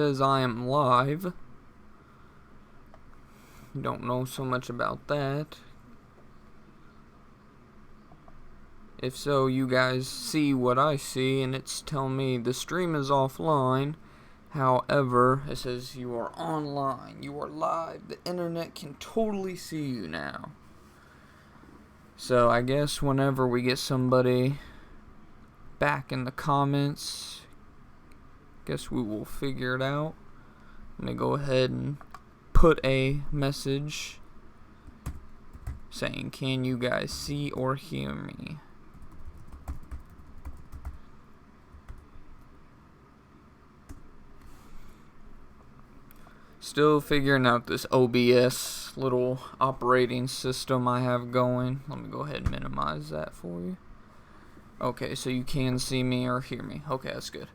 says I am live. Don't know so much about that. If so, you guys see what I see, and it's telling me the stream is offline. However, it says you are online, you are live, the internet can totally see you now. So I guess whenever we get somebody back in the comments, guess we will figure it out. Let me go ahead and put a message saying, can you guys see or hear me? Still figuring out this OBS little operating system I have going. Let me go ahead and minimize that for you. Okay, so you can see me or hear me. Okay, that's good.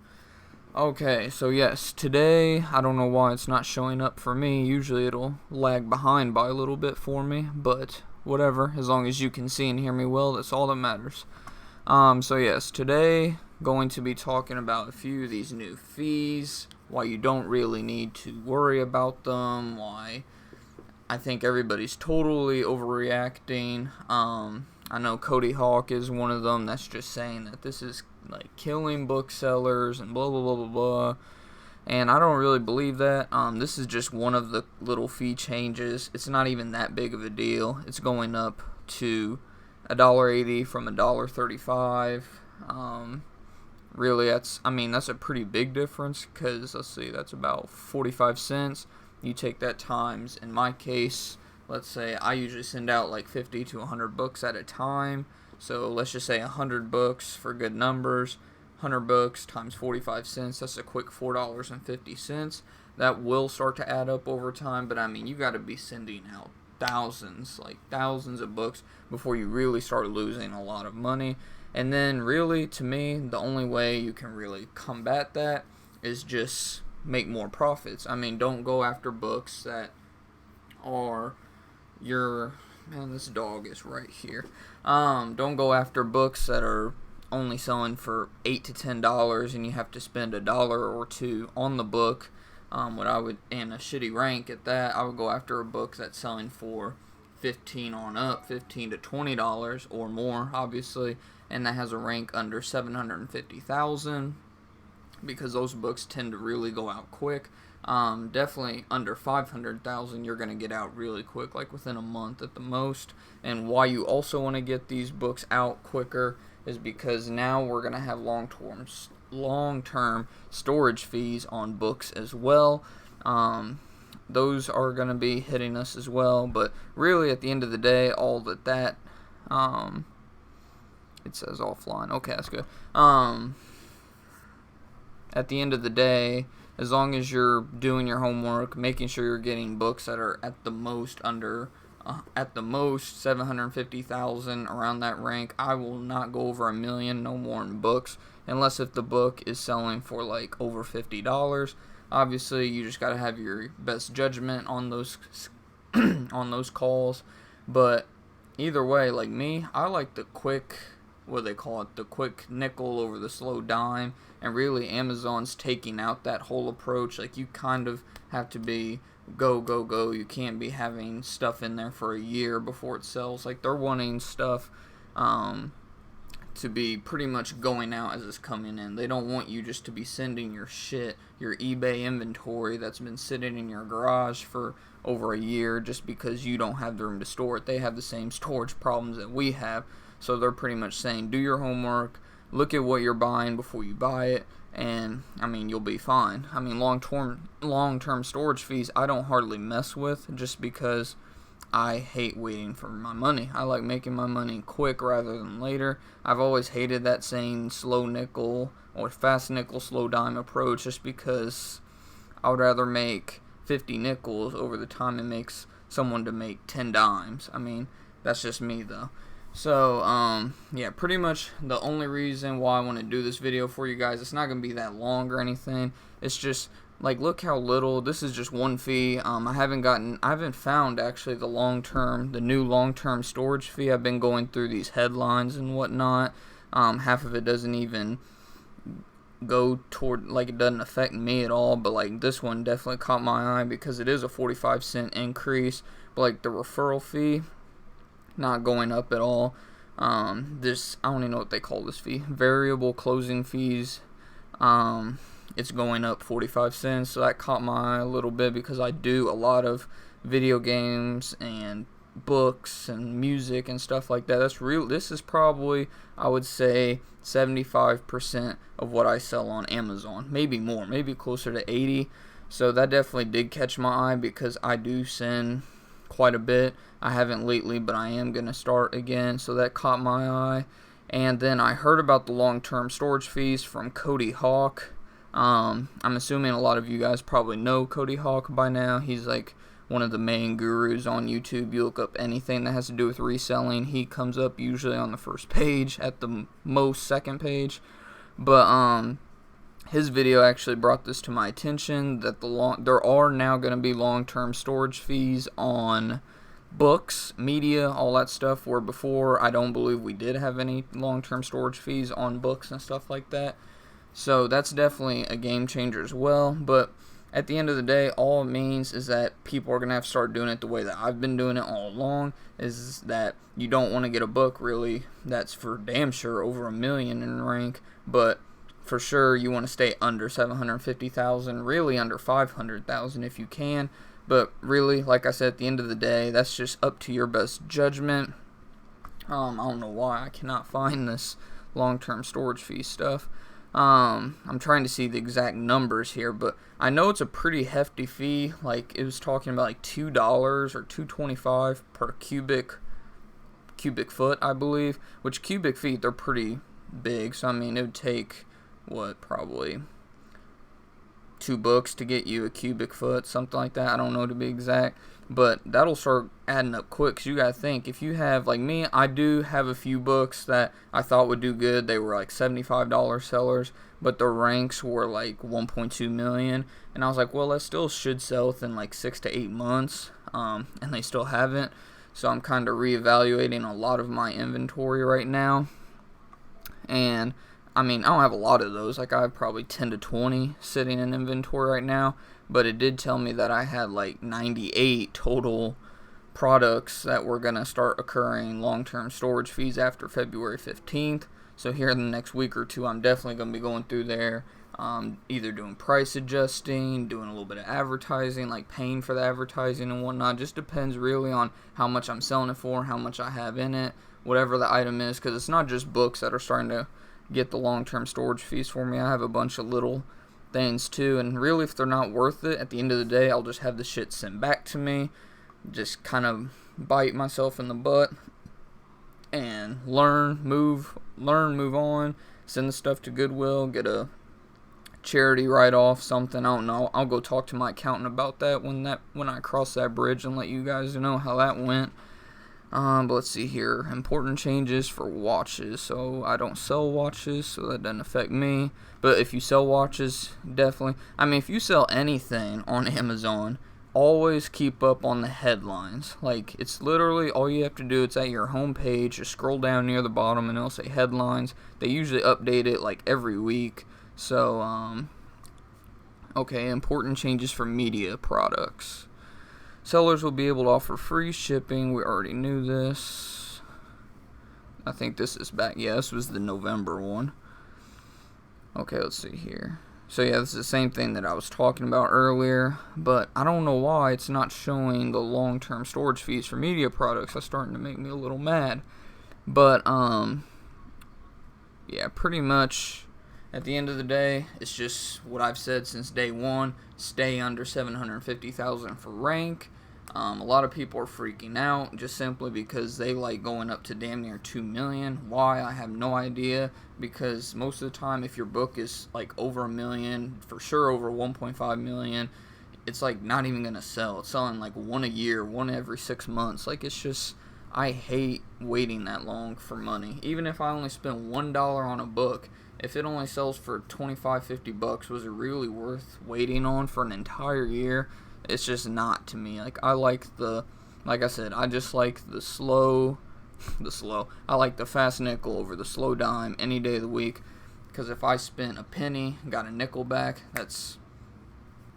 Okay, so yes, today, I don't know why it's not showing up for me. Usually it'll lag behind by a little bit for me, but whatever. As long as you can see and hear me well, that's all that matters. So yes, today, going to be talking about a few of these new fees, why you don't really need to worry about them, why I think everybody's totally overreacting. I know Cody Hawk is one of them that's just saying that this is like killing booksellers and blah blah blah blah blah, and I don't really believe that. This is just one of the little fee changes. It's not even that big of a deal. It's going up to $1.80 from $1.35. Really, that's a pretty big difference, because let's see, that's about 45 cents. You take that times, in my case, let's say I usually send out like 50 to 100 books at a time. So let's just say 100 books for good numbers. 100 books times 45 cents, that's a quick $4.50. That will start to add up over time, but I mean, you got to be sending out thousands of books before you really start losing a lot of money. And then really, to me, the only way you can really combat that is just make more profits. I mean, don't go after books that are man, this dog is right here. Don't go after books that are only selling for $8 to $10 and you have to spend $1 or $2 on the book. What I would, and a shitty rank at that, I would go after a book that's selling for $15 on up, $15 to $20 or more, obviously, and that has a rank under 750,000, because those books tend to really go out quick. Definitely under 500,000, you're going to get out really quick, like within a month at the most. And why you also want to get these books out quicker is because now we're going to have long-term storage fees on books as well. Those are going to be hitting us as well, but really at the end of the day, all that it says offline. Okay, that's good. At the end of the day, as long as you're doing your homework, making sure you're getting books that are at the most 750,000, around that rank. I will not go over $1 million, no more in books, unless if the book is selling for like over $50. Obviously, you just gotta have your best judgment on those on those calls. But either way, like me, I like the quick, the quick nickel over the slow dime. And really, Amazon's taking out that whole approach. Like, you kind of have to be go, go, go. You can't be having stuff in there for a year before it sells. Like, they're wanting stuff to be pretty much going out as it's coming in. They don't want you just to be sending your shit, your eBay inventory that's been sitting in your garage for over a year just because you don't have the room to store it. They have the same storage problems that we have. So they're pretty much saying, do your homework, look at what you're buying before you buy it, and I mean, you'll be fine. I mean, long-term storage fees I don't hardly mess with, just because I hate waiting for my money. I like making my money quick rather than later. I've always hated that saying slow nickel or fast nickel, slow dime approach, just because I would rather make 50 nickels over the time it makes someone to make 10 dimes. I mean, that's just me though. So, yeah, pretty much the only reason why I want to do this video for you guys, it's not going to be that long or anything. It's just, like, look how little, this is just one fee. I haven't found, actually, the new long-term storage fee. I've been going through these headlines and whatnot. Half of it doesn't even go toward, like, it doesn't affect me at all, but like this one definitely caught my eye because it is a 45-cent increase, but like the referral fee not going up at all. This, I don't even know what they call this fee, variable closing fees, it's going up 45 cents, so that caught my eye a little bit because I do a lot of video games and books and music and stuff like that. This is probably, I would say, 75% of what I sell on Amazon, maybe more, maybe closer to 80. So that definitely did catch my eye because I do send quite a bit. I haven't lately, but I am going to start again, so that caught my eye. And then I heard about the long-term storage fees from Cody Hawk. I'm assuming a lot of you guys probably know Cody Hawk by now. He's like one of the main gurus on YouTube. You look up anything that has to do with reselling, he comes up usually on the first page, at the most second page. But his video actually brought this to my attention, that there are now going to be long-term storage fees on books, media, all that stuff, where before I don't believe we did have any long-term storage fees on books and stuff like that. So that's definitely a game changer as well. But at the end of the day, all it means is that people are going to have to start doing it the way that I've been doing it all along, is that you don't want to get a book really that's for damn sure over $1 million in rank, but for sure you want to stay under 750,000, really under 500,000 if you can. But really, like I said, at the end of the day, that's just up to your best judgment. I don't know why I cannot find this long-term storage fee stuff. I'm trying to see the exact numbers here, but I know it's a pretty hefty fee. Like, it was talking about like $2 or $2.25 per cubic foot, I believe. Which cubic feet, they're pretty big. So I mean, it would take probably 2 books to get you a cubic foot, something like that. I don't know to be exact, but that'll start adding up quick. Cause you gotta think, if you have, like me, I do have a few books that I thought would do good. They were like $75 sellers, but the ranks were like 1.2 million, and I was like, well, that still should sell within like 6 to 8 months, and they still haven't. So I'm kind of reevaluating a lot of my inventory right now, and I mean, I don't have a lot of those. Like, I have probably 10 to 20 sitting in inventory right now. But it did tell me that I had like 98 total products that were going to start occurring long-term storage fees after February 15th. So here in the next week or two, I'm definitely going to be going through there, either doing price adjusting, doing a little bit of advertising, like paying for the advertising and whatnot. Just depends really on how much I'm selling it for, how much I have in it, whatever the item is. Because it's not just books that are starting to get the long-term storage fees for me. I have a bunch of little things too, and really, if they're not worth it, at the end of the day, I'll just have the shit sent back to me, just kind of bite myself in the butt and learn, move on, send the stuff to Goodwill, get a charity write-off, something. I don't know, I'll go talk to my accountant about that when I cross that bridge and let you guys know how that went. But let's see here. Important changes for watches. So I don't sell watches, so that doesn't affect me. But if you sell watches, definitely. I mean, if you sell anything on Amazon, always keep up on the headlines. Like, it's literally all you have to do. It's at your home page. Just scroll down near the bottom and it'll say headlines. They usually update it like every week. So, okay, important changes for media products. Sellers will be able to offer free shipping. We already knew this. I think this is back. Yeah, this was the November one. Okay, let's see here. So yeah, this is the same thing that I was talking about earlier, but I don't know why it's not showing the long-term storage fees for media products. That's starting to make me a little mad. But, yeah, pretty much at the end of the day, it's just what I've said since day one. Stay under 750,000 for rank. A lot of people are freaking out just simply because they like going up to damn near 2 million. Why? I have no idea, because most of the time if your book is like over 1 million, for sure over 1.5 million, it's like not even gonna sell. It's selling like one a year, one every 6 months. Like, it's just, I hate waiting that long for money. Even if I only spend $1 on a book, if it only sells for $25-50, was it really worth waiting on for an entire year? It's just not to me. Like, I like like I said, I just like the slow, I like the fast nickel over the slow dime any day of the week, Because if I spent a penny, got a nickel back, that's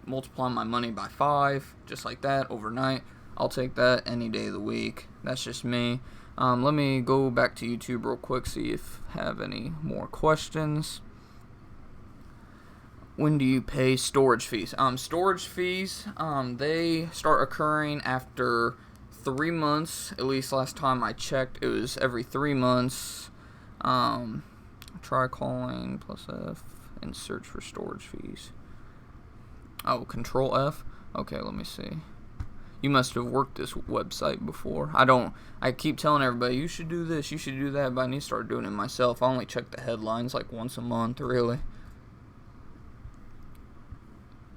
multiplying my money by 5, just like that, overnight. I'll take that any day of the week. That's just me. Let me go back to YouTube real quick, see if I have any more questions. When do you pay storage fees? Storage fees, they start occurring after 3 months. At least last time I checked, it was every 3 months. Try calling +F and search for storage fees. Oh, Control F? Okay, let me see. You must have worked this website before. I keep telling everybody, you should do this, you should do that, but I need to start doing it myself. I only check the headlines like once a month, really.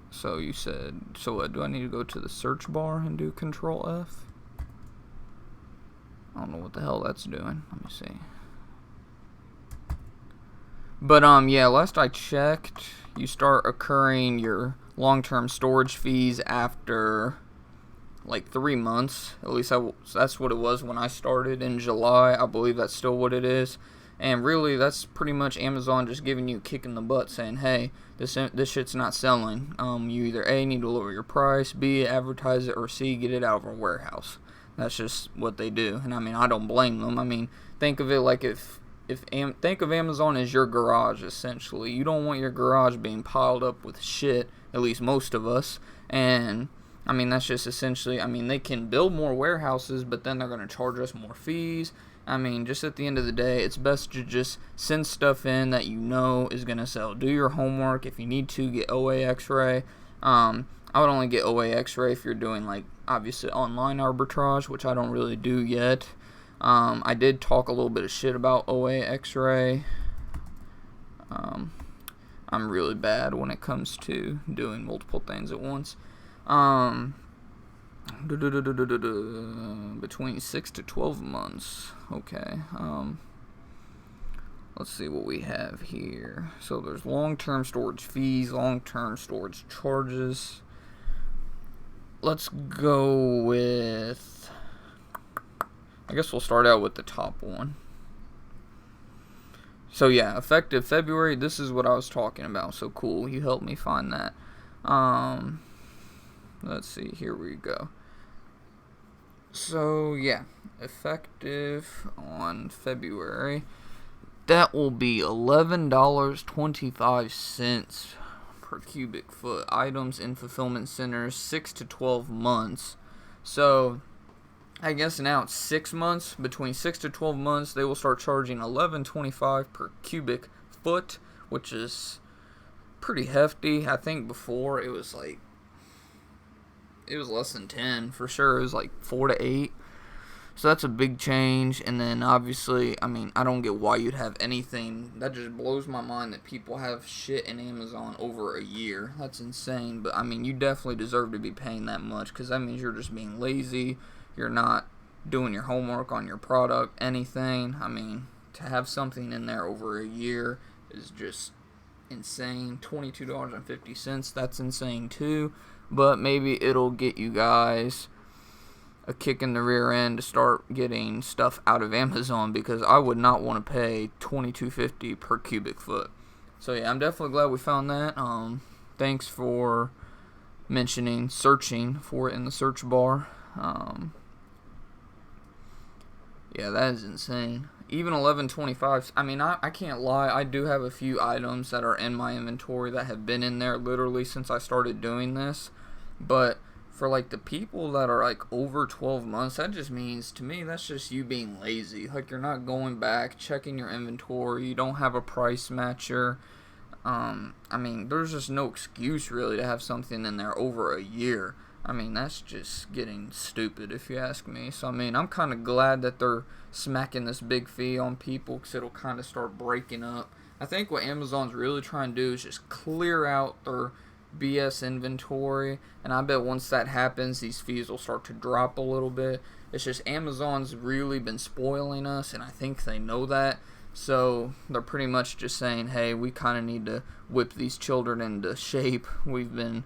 So you said, so what, do I need to go to the search bar and do Control F? I don't know what the hell that's doing. Let me see. But, yeah, last I checked, you start occurring your long-term storage fees after like 3 months. At least that's what it was when I started in July. I believe that's still what it is. And really, that's pretty much Amazon just giving you a kick in the butt, saying, hey, this shit's not selling. You either A, need to lower your price, B, advertise it, or C, get it out of our warehouse. That's just what they do. And I mean, I don't blame them. I mean, think of it like think of Amazon as your garage, essentially. You don't want your garage being piled up with shit, at least most of us. And I mean, that's just essentially, I mean, they can build more warehouses, but then they're going to charge us more fees. I mean, just at the end of the day, it's best to just send stuff in that you know is going to sell. Do your homework. If you need to, get OA X-ray. I would only get OA X-ray if you're doing, like, obviously online arbitrage, which I don't really do yet. I did talk a little bit of shit about OA X-ray. I'm really bad when it comes to doing multiple things at once. Between 6 to 12 months. Okay. Let's see what we have here. So there's long-term storage fees, long-term storage charges. Let's go with, I guess we'll start out with the top one. So yeah, effective February, this is what I was talking about. So cool, you helped me find that. Let's see, here we go. So yeah, effective on February, that will be $11.25 per cubic foot. Items in fulfillment centers, 6 to 12 months. So I guess now it's 6 months. Between 6 to 12 months, they will start charging $11.25 per cubic foot, which is pretty hefty. I think before it was like, it was less than 10 for sure. It was like 4 to 8. So that's a big change. And then obviously, I mean, I don't get why you'd have anything. That just blows my mind that people have shit in Amazon over a year. That's insane. But I mean, you definitely deserve to be paying that much, because that means you're just being lazy. You're not doing your homework on your product, anything. I mean, to have something in there over a year is just insane. $22.50, that's insane too. But maybe it'll get you guys a kick in the rear end to start getting stuff out of Amazon, because I would not want to pay $22.50 per cubic foot. So yeah, I'm definitely glad we found that. Thanks for mentioning searching for it in the search bar. Yeah, that is insane. Even $11.25. I mean, I can't lie. I do have a few items that are in my inventory that have been in there literally since I started doing this. But for like the people that are like over 12 months, that just means, to me, that's just you being lazy. Like, you're not going back, checking your inventory. You don't have a price matcher. I mean, there's just no excuse really to have something in there over a year. I mean, that's just getting stupid if you ask me. So, I mean, I'm kind of glad that they're smacking this big fee on people, because it'll kind of start breaking up. I think what Amazon's really trying to do is just clear out their BS inventory, and I bet once that happens, these fees will start to drop a little bit. It's just Amazon's really been spoiling us, and I think they know that. So they're pretty much just saying, hey, we kind of need to whip these children into shape. We've been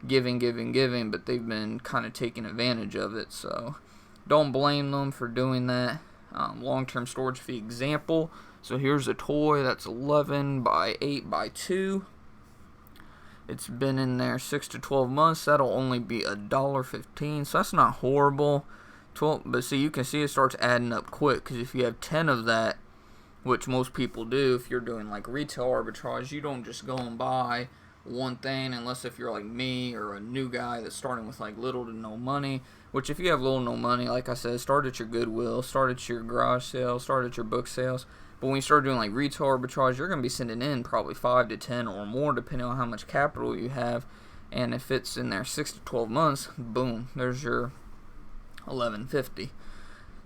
giving, but they've been kind of taking advantage of it. So don't blame them for doing that. Long-term storage fee example. So here's a toy that's 11 by 8 by 2. It's been in there 6 to 12 months. That'll only be $1.15, so that's not horrible. But see, you can see it starts adding up quick, because if you have 10 of that, which most people do, if you're doing like retail arbitrage, you don't just go and buy one thing, unless if you're like me or a new guy that's starting with like little to no money. Which if you have little to no money, like I said, start at your Goodwill, start at your garage sales, start at your book sales. But when you start doing like retail arbitrage, you're going to be sending in probably 5 to 10 or more, depending on how much capital you have. And if it's in there 6 to 12 months, boom, there's your $11.50.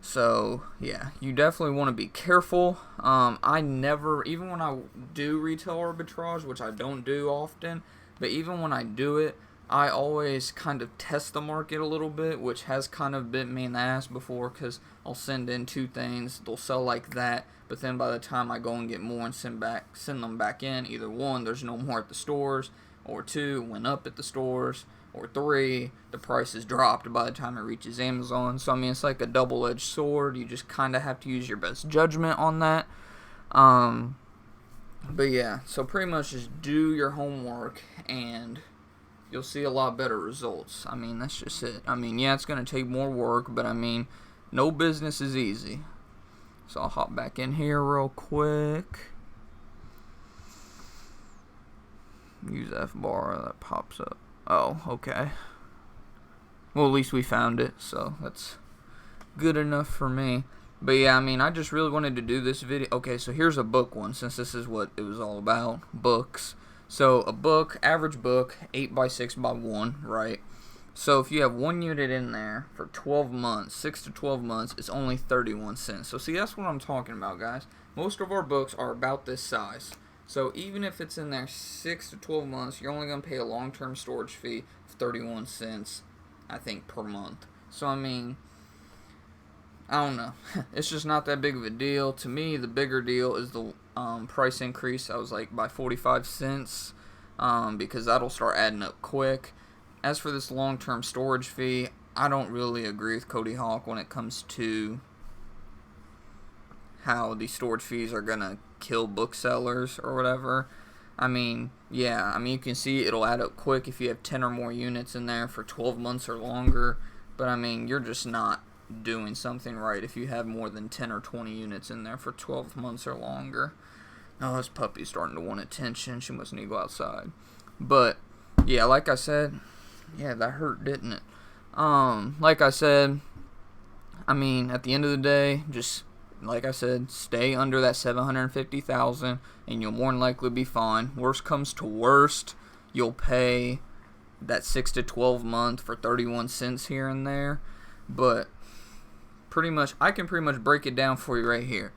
So yeah, you definitely want to be careful. I never, even when I do retail arbitrage, which I don't do often, but even when I do it, I always kind of test the market a little bit, which has kind of bit me in the ass before, because I'll send in 2 things, they'll sell like that, but then by the time I go and get more and send them back in, either 1, there's no more at the stores, or 2, went up at the stores, or 3, the price is dropped by the time it reaches Amazon. So I mean, it's like a double-edged sword. You just kind of have to use your best judgment on that. But yeah, so pretty much just do your homework and you'll see a lot better results. I mean, that's just it. I mean, yeah, it's going to take more work, but I mean, no business is easy. So I'll hop back in here real quick. Use F bar, that pops up. Oh, okay. Well, at least we found it, so that's good enough for me. But yeah, I mean, I just really wanted to do this video. Okay, so here's a book one, since this is what it was all about, books. So a book, average book, 8 by 6 by 1, right? So if you have 1 unit in there for 12 months, 6 to 12 months, it's only 31 cents. So see, that's what I'm talking about, guys. Most of our books are about this size. So even if it's in there 6 to 12 months, you're only going to pay a long-term storage fee of 31 cents, I think, per month. So, I mean, I don't know. It's just not that big of a deal. To me, the bigger deal is the price increase. I was like by 45 cents because that'll start adding up quick. As for this long-term storage fee, I don't really agree with Cody Hawk when it comes to how these storage fees are going to kill booksellers or whatever. I mean, yeah, I mean, you can see it'll add up quick if you have 10 or more units in there for 12 months or longer. But I mean, you're just not doing something right if you have more than 10 or 20 units in there for 12 months or longer. Oh, this puppy's starting to want attention. She must need to go outside. But yeah, like I said, yeah, that hurt, didn't it? Like I said, I mean, at the end of the day, just like I said, stay under that 750,000 and you'll more than likely be fine. Worst comes to worst, you'll pay that 6 to 12 month for 31 cents here and there. But pretty much, I can pretty much break it down for you right here.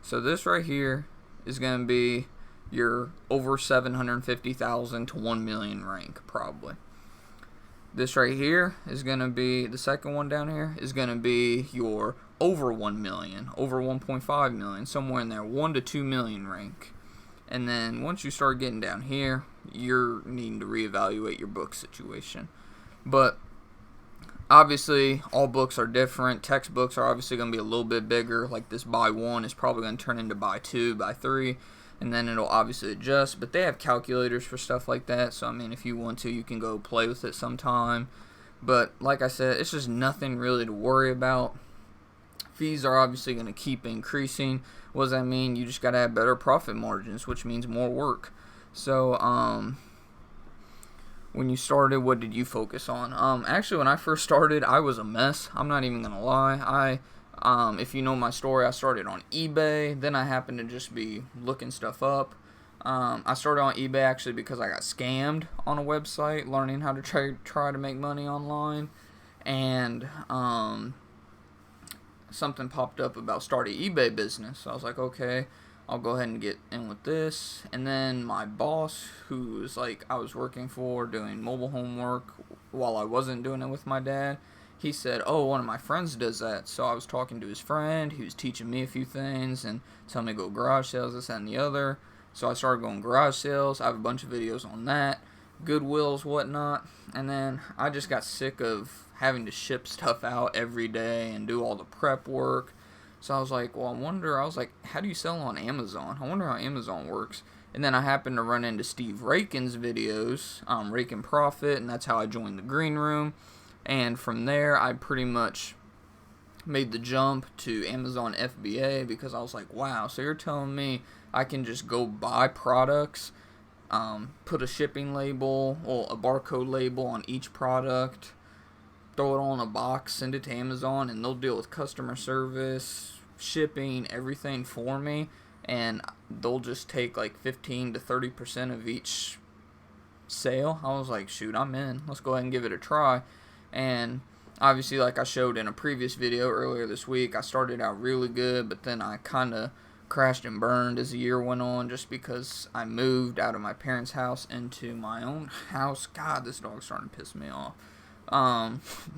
So this right here is going to be your over 750,000 to 1 million rank, probably. This right here is going to be, the second one down here, is going to be your over 1 million, over 1.5 million, somewhere in there, 1 to 2 million rank. And then once you start getting down here, you're needing to reevaluate your book situation. But obviously, all books are different. Textbooks are obviously going to be a little bit bigger. Like this buy 1 is probably going to turn into buy 2, buy 3. And then it'll obviously adjust. But they have calculators for stuff like that. So, I mean, if you want to, you can go play with it sometime. But like I said, it's just nothing really to worry about. Fees are obviously going to keep increasing. What does that mean? You just got to have better profit margins, which means more work. So, when you started, what did you focus on? Actually, when I first started, I was a mess. I'm not even going to lie. If you know my story, I started on eBay. Then I happened to just be looking stuff up. I started on eBay actually because I got scammed on a website, learning how to try to make money online. And, something popped up about starting eBay business. So I was like, okay, I'll go ahead and get in with this. And then my boss, who was like, I was working for doing mobile homework while I wasn't doing it with my dad, he said, oh, one of my friends does that. So I was talking to his friend. He was teaching me a few things and telling me to go garage sales, this, that, and the other. So I started going garage sales. I have a bunch of videos on that, Goodwills, whatnot. And then I just got sick of having to ship stuff out every day and do all the prep work. So I was like, well, I was like, how do you sell on Amazon? I wonder how Amazon works. And then I happened to run into Steve Rakin's videos, Rake and Profit, and that's how I joined the Green Room. And from there, I pretty much made the jump to Amazon FBA because I was like, wow, so you're telling me I can just go buy products, put a shipping label, or a barcode label on each product, throw it all in a box, send it to Amazon, and they'll deal with customer service, shipping, everything for me, and they'll just take like 15 to 30% of each sale. I was like, shoot, I'm in. Let's go ahead and give it a try. And obviously, like I showed in a previous video earlier this week, I started out really good, but then I kind of crashed and burned as the year went on just because I moved out of my parents' house into my own house. God, this dog's starting to piss me off.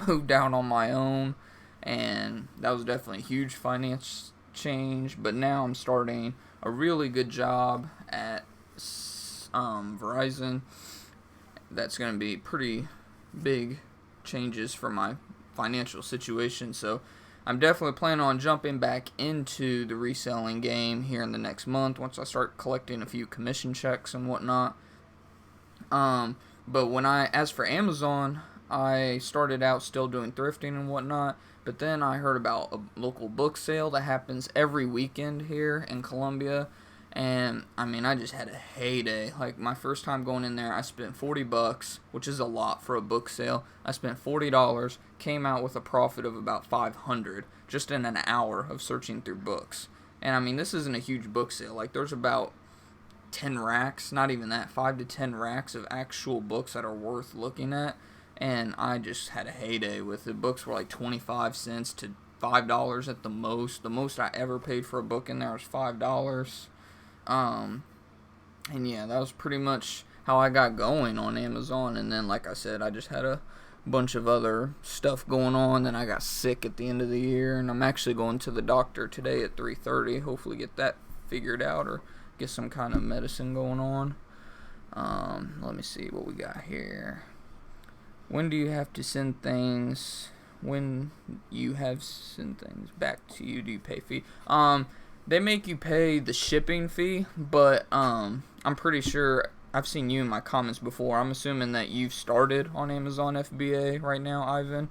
Moved out on my own, and that was definitely a huge finance change, but now I'm starting a really good job at Verizon. That's going to be pretty big changes for my financial situation, so I'm definitely planning on jumping back into the reselling game here in the next month once I start collecting a few commission checks and whatnot. But as for Amazon, I started out still doing thrifting and whatnot, but then I heard about a local book sale that happens every weekend here in Columbia, and I mean, I just had a heyday. Like, my first time going in there, I spent $40, which is a lot for a book sale. I spent $40, came out with a profit of about $500 just in an hour of searching through books. And I mean, this isn't a huge book sale. Like, there's about 10 racks, not even that, 5 to 10 racks of actual books that are worth looking at. And I just had a heyday with it. Books were like 25 cents to $5 at the most. The most I ever paid for a book in there was $5. And yeah, that was pretty much how I got going on Amazon. And then, like I said, I just had a bunch of other stuff going on. Then I got sick at the end of the year, and I'm actually going to the doctor today at 3:30. Hopefully get that figured out or get some kind of medicine going on. Let me see what we got here. When do you have to send things? When you have sent things back to you, do you pay fee? They make you pay the shipping fee, but I'm pretty sure I've seen you in my comments before. I'm assuming that you've started on Amazon FBA right now, Ivan.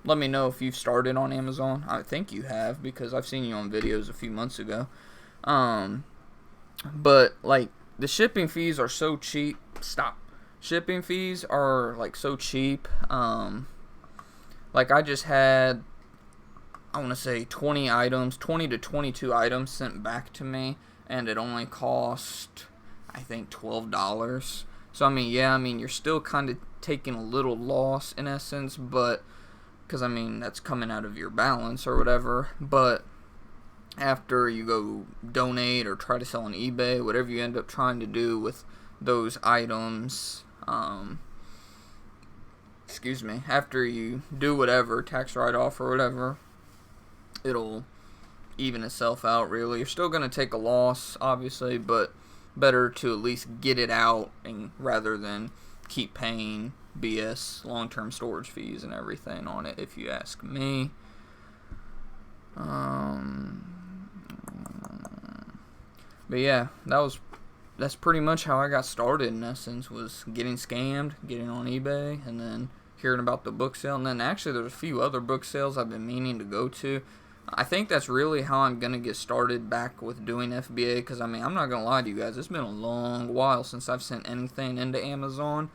Let me know if you've started on Amazon. I think you have because I've seen you on videos a few months ago. But like, the shipping fees are so cheap. Stop. Shipping fees are like so cheap. Like, I just had, I want to say 20 to 22 items sent back to me, and it only cost, I think, $12. So I mean, yeah, I mean, you're still kind of taking a little loss in essence, but because I mean, that's coming out of your balance or whatever. But after you go donate or try to sell on eBay, whatever you end up trying to do with those items, after you do whatever, tax write-off or whatever, it'll even itself out, really. You're still going to take a loss, obviously, but better to at least get it out and rather than keep paying BS long-term storage fees and everything on it, if you ask me. But yeah, that's pretty much how I got started, in essence, was getting scammed, getting on eBay, and then hearing about the book sale. And then actually there's a few other book sales I've been meaning to go to. I think that's really how I'm going to get started back with doing FBA, because I mean, I'm not going to lie to you guys, it's been a long while since I've sent anything into Amazon.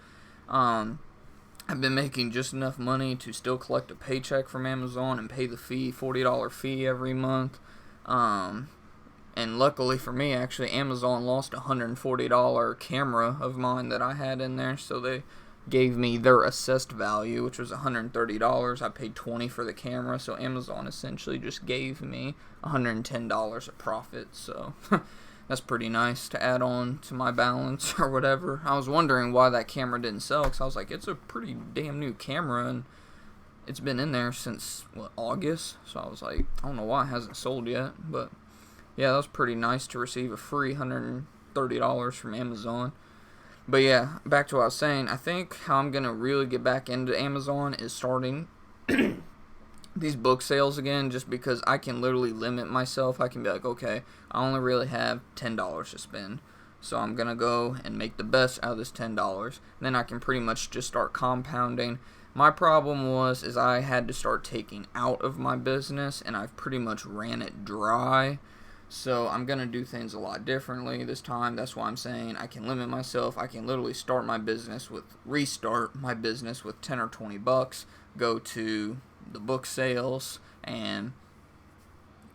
I've been making just enough money to still collect a paycheck from Amazon and pay the fee, $40 fee every month. And luckily for me, actually, Amazon lost a $140 camera of mine that I had in there, so they gave me their assessed value, which was $130. I paid $20 for the camera, so Amazon essentially just gave me $110 of profit, so that's pretty nice to add on to my balance or whatever. I was wondering why that camera didn't sell, because I was like, it's a pretty damn new camera, and it's been in there since, August? So I was like, I don't know why it hasn't sold yet, but yeah, that was pretty nice to receive a free $130 from Amazon. But yeah, back to what I was saying. I think how I'm going to really get back into Amazon is starting these book sales again, just because I can literally limit myself. I can be like, okay, I only really have $10 to spend, so I'm gonna go and make the best out of this $10. Then I can pretty much just start compounding. My problem is I had to start taking out of my business, and I've pretty much ran it dry. So I'm gonna do things a lot differently this time. That's why I'm saying I can limit myself. I can literally restart my business with 10 or 20 bucks. Go to the book sales, and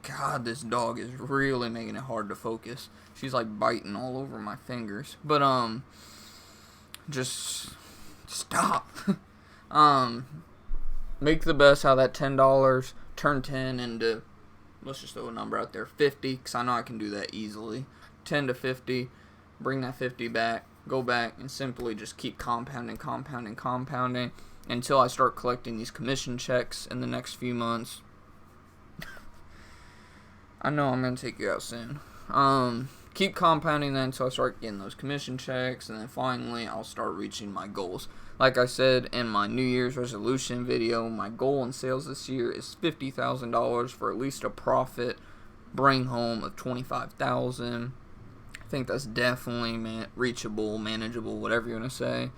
God, this dog is really making it hard to focus. She's like biting all over my fingers. But just stop. Make the best out of that $10. Turn 10 into, let's just throw a number out there, 50, because I know I can do that easily. 10 to 50, bring that 50 back, go back, and simply just keep compounding until I start collecting these commission checks in the next few months. I know I'm going to take you out soon. Keep compounding that until I start getting those commission checks, and then finally I'll start reaching my goals. Like I said in my New Year's resolution video, my goal in sales this year is $50,000 for at least a profit bring home of $25,000. I think that's definitely reachable, manageable, whatever you want to say.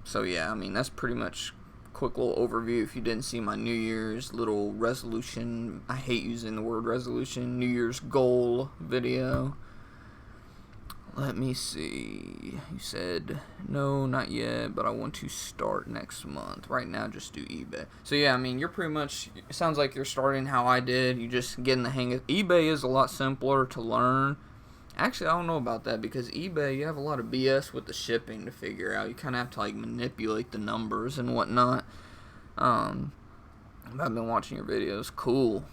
So yeah, I mean, that's pretty much quick little overview. If you didn't see my New Year's little resolution, I hate using the word resolution, New Year's goal video. Let me see. You said, no, not yet, but I want to start next month. Right now, just do eBay. So yeah, I mean, you're pretty much, it sounds like you're starting how I did. You just getting the hang of eBay is a lot simpler to learn. Actually, I don't know about that, because eBay, you have a lot of BS with the shipping to figure out. You kind of have to like manipulate the numbers and whatnot. I've been watching your videos. Cool.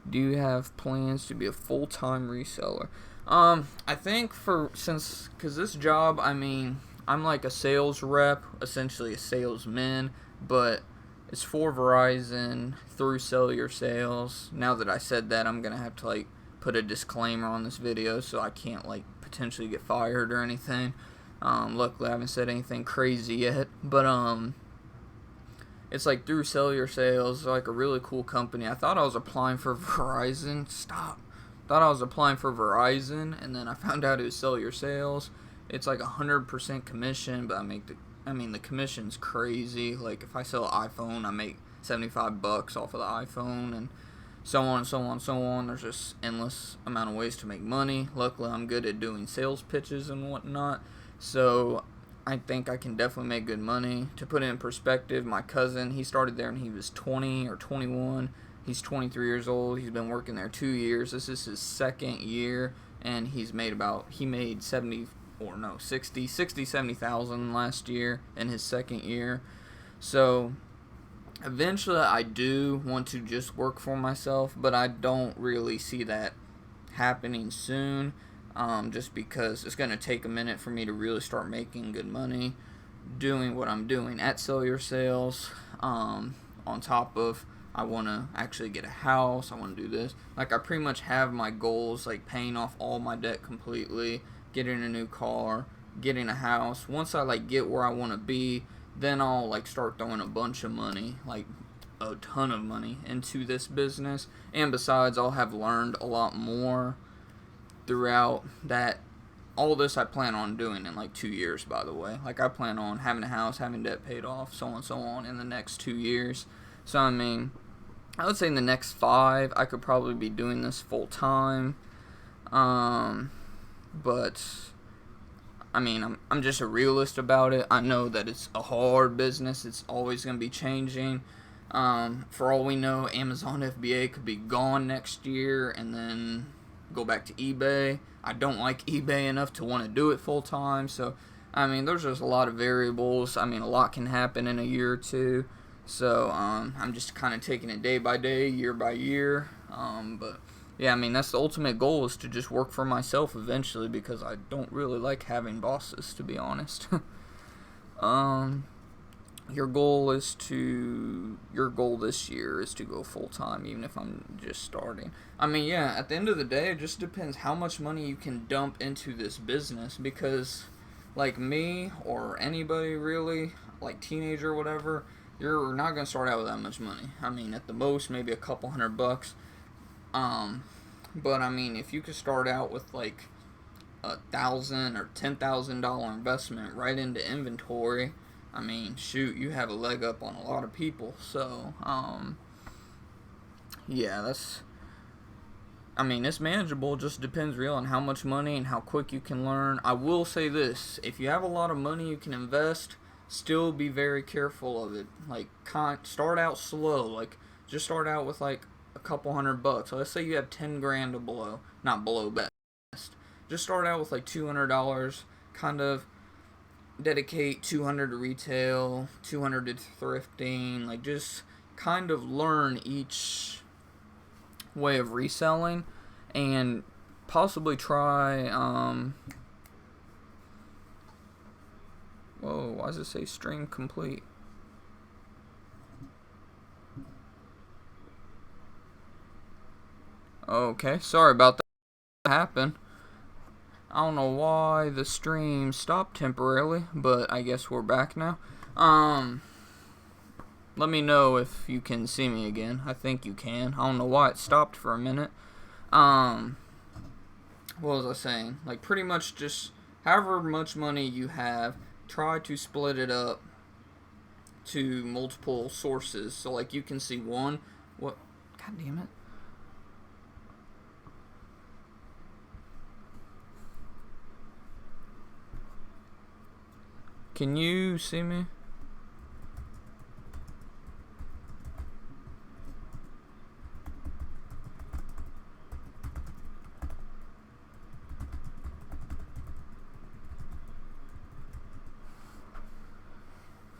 Do you have plans to be a full-time reseller? I think because this job, I mean, I'm like a sales rep, essentially a salesman, but it's for Verizon through Sell Your Sales. Now that I said that, I'm going to have to like put a disclaimer on this video so I can't like potentially get fired or anything. Luckily I haven't said anything crazy yet, but it's like through Sell Your Sales, like a really cool company. I thought I was applying for Verizon. Thought I was applying for Verizon, and then I found out it was Sell Your Sales. It's like 100% commission, but the commission's crazy. Like if I sell an iPhone, I make $75 off of the iPhone, and so on. There's just endless amount of ways to make money. Luckily, I'm good at doing sales pitches and whatnot, so I think I can definitely make good money. To put it in perspective, my cousin, he started there and he was 20 or 21. He's 23 years old. He's been working there 2 years. This is his second year, and he made 70,000 last year in his second year. So eventually I do want to just work for myself, but I don't really see that happening soon. Just because it's going to take a minute for me to really start making good money doing what I'm doing at Sell Your Sales. On top of, I want to actually get a house. I want to do this. Like, I pretty much have my goals, like paying off all my debt completely, getting a new car, getting a house. Once I like get where I want to be, then I'll like start throwing a bunch of money, like a ton of money into this business. And besides, I'll have learned a lot more throughout that. All this I plan on doing in like 2 years, by the way. Like, I plan on having a house, having debt paid off, so on in the next 2 years. So I mean, I would say in the next 5 I could probably be doing this full time. But I mean, I'm just a realist about it. I know that it's a hard business. It's always going to be changing. For all we know, Amazon FBA could be gone next year and then go back to eBay. I don't like eBay enough to want to do it full time. So, I mean, there's just a lot of variables. I mean, a lot can happen in a year or two. So, I'm just kind of taking it day by day, year by year. But yeah, I mean, that's the ultimate goal, is to just work for myself eventually, because I don't really like having bosses, to be honest. Your goal this year is to go full time, even if I'm just starting. I mean, yeah, at the end of the day, it just depends how much money you can dump into this business, because like me or anybody really, like teenager or whatever, you're not gonna start out with that much money. I mean, at the most, maybe a couple $100. But I mean, if you could start out with like $1,000 or $10,000 investment right into inventory, I mean, shoot, you have a leg up on a lot of people. So, yeah, I mean, it's manageable. It just depends real on how much money and how quick you can learn. I will say this: if you have a lot of money you can invest, still be very careful of it. Like, start out slow. Like, just start out with like a couple $100. So let's say you have 10 grand to blow, not below best. Just start out with like $200. Kind of dedicate 200 to retail, 200 to thrifting. Like, just kind of learn each way of reselling, and possibly try whoa, why does it say stream complete? Okay, sorry about that. Happened. I don't know why the stream stopped temporarily, but I guess we're back now. Let me know if you can see me again. I think you can. I don't know why it stopped for a minute. What was I saying? Like, pretty much just however much money you have, try to split it up to multiple sources. So, like, you can see one. What? God damn it. Can you see me?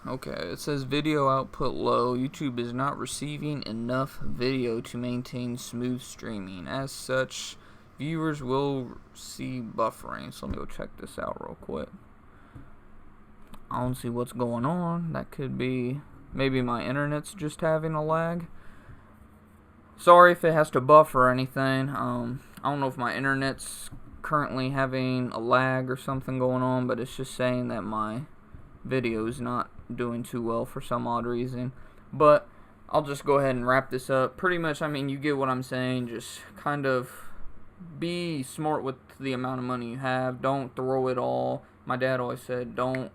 Okay, it says video output low. YouTube is not receiving enough video to maintain smooth streaming. As such, viewers will see buffering. So let me go check this out real quick. I don't see what's going on. That could be maybe my internet's just having a lag. Sorry if it has to buffer or anything. I don't know if my internet's currently having a lag or something going on, but it's just saying that my video is not doing too well for some odd reason. But I'll just go ahead and wrap this up. Pretty much, I mean, you get what I'm saying. Just kind of be smart with the amount of money you have. Don't throw it all. My dad always said, don't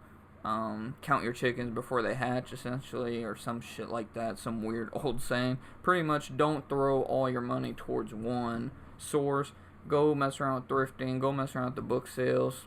count your chickens before they hatch, essentially, or some shit like that, some weird old saying. Pretty much, don't throw all your money towards one source. Go mess around with thrifting, go mess around with the book sales.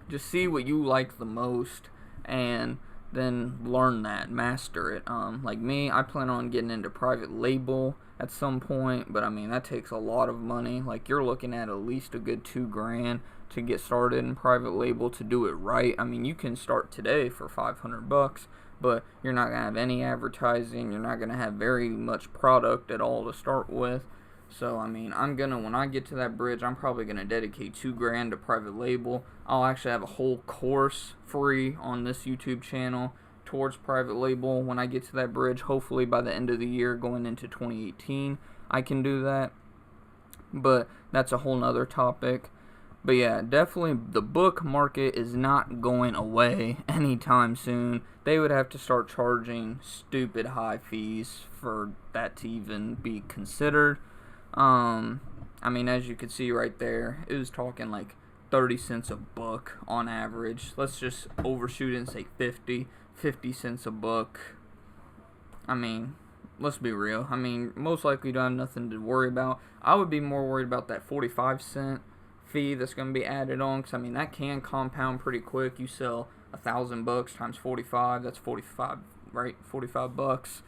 Just see what you like the most, and then learn that, master it. Like me, I plan on getting into private label at some point, but I mean, that takes a lot of money. Like, you're looking at least a good $2,000 to get started in private label, to do it right. I mean, you can start today for $500, but you're not gonna have any advertising. You're not gonna have very much product at all to start with. So, I mean, when I get to that bridge, I'm probably gonna dedicate $2,000 to private label. I'll actually have a whole course free on this YouTube channel towards private label when I get to that bridge. Hopefully by the end of the year, going into 2018, I can do that. But that's a whole nother topic. But yeah, definitely the book market is not going away anytime soon. They would have to start charging stupid high fees for that to even be considered. I mean, as you can see right there, it was talking like 30 cents a book on average. Let's just overshoot it and say 50 cents a book. I mean, let's be real. I mean, most likely you don't have nothing to worry about. I would be more worried about that 45-cent fee that's going to be added on, because I mean, that can compound pretty quick. You sell 1,000 books times 45, that's 45, right? $45.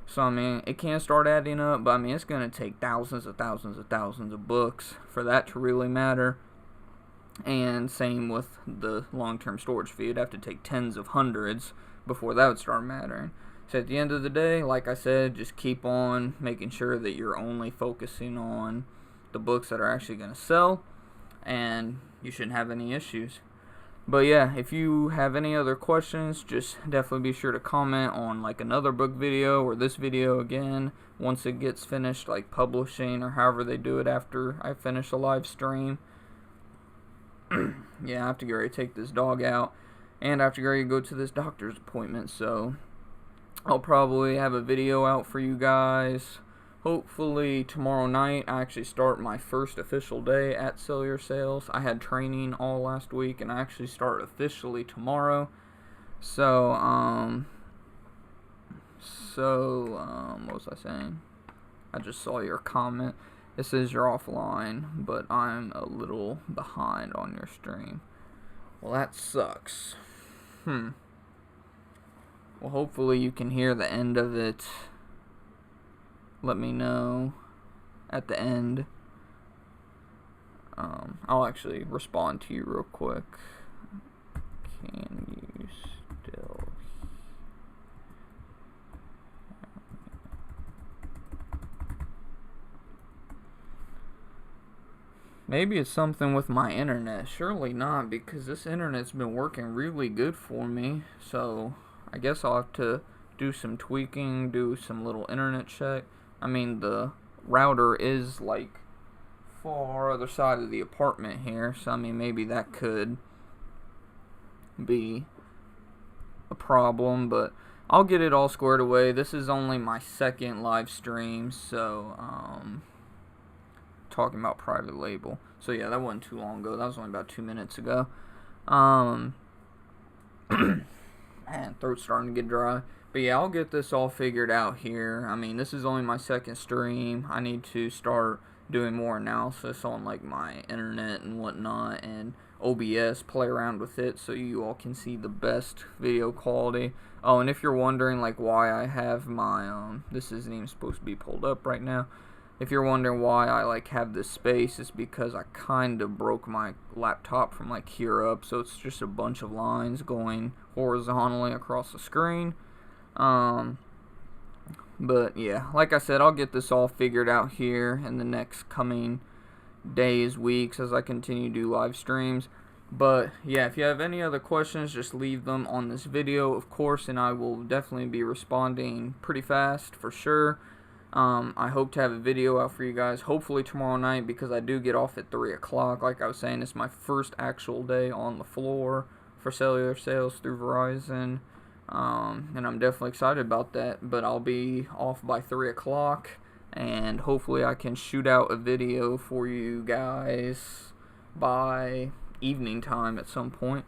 So I mean, it can start adding up, but I mean, it's going to take thousands of books for that to really matter. And same with the long-term storage fee. It'd have to take tens of hundreds before that would start mattering. So at the end of the day, like I said, just keep on making sure that you're only focusing on the books that are actually going to sell, and you shouldn't have any issues. But yeah, if you have any other questions, just definitely be sure to comment on like another book video or this video again once it gets finished, like publishing or however they do it after I finish a live stream. Yeah, I have to get ready to take this dog out. and I have to go to this doctor's appointment, so I'll probably have a video out for you guys. Hopefully tomorrow night. I actually start my first official day at Cellular Sales. I had training all last week, and I actually start officially tomorrow. So, what was I saying? I just saw your comment. It says you're offline, but I'm a little behind on your stream. Well, that sucks. Well, hopefully you can hear the end of it. Let me know at the end. I'll actually respond to you real quick. Can you still... Maybe it's something with my internet. Surely not, because this internet's been working really good for me. So I guess I'll have to do some tweaking, do some little internet check. I mean, the router is like far other side of the apartment here, so I mean, maybe that could be a problem, but I'll get it all squared away. This is only my second live stream, so talking about private label. So yeah, that wasn't too long ago. That was only about 2 minutes ago. Man, throat's starting to get dry. But yeah, I'll get this all figured out here. I mean, this is only my second stream. I need to start doing more analysis on like my internet and whatnot, and OBS, play around with it so you all can see the best video quality. Oh, and if you're wondering like why I have my this isn't even supposed to be pulled up right now. If you're wondering why I like have this space, it's because I kind of broke my laptop from like here up, so it's just a bunch of lines going horizontally across the screen. But yeah, like I said, I'll get this all figured out here in the next coming days, weeks, as I continue to do live streams. But yeah, if you have any other questions, just leave them on this video, of course, and I will definitely be responding pretty fast for sure. I hope to have a video out for you guys hopefully tomorrow night, because I do get off at 3 o'clock. Like I was saying, it's my first actual day on the floor for Cellular Sales through Verizon. And I'm definitely excited about that, but I'll be off by 3 o'clock, and hopefully I can shoot out a video for you guys by evening time at some point.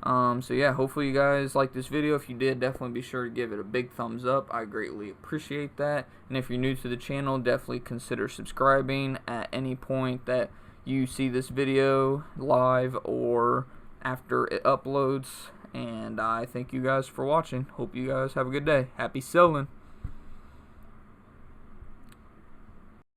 So yeah, hopefully you guys like this video. If you did, definitely be sure to give it a big thumbs up. I greatly appreciate that. And if you're new to the channel, definitely consider subscribing at any point that you see this video live or after it uploads. And I thank you guys for watching. Hope you guys have a good day. Happy selling.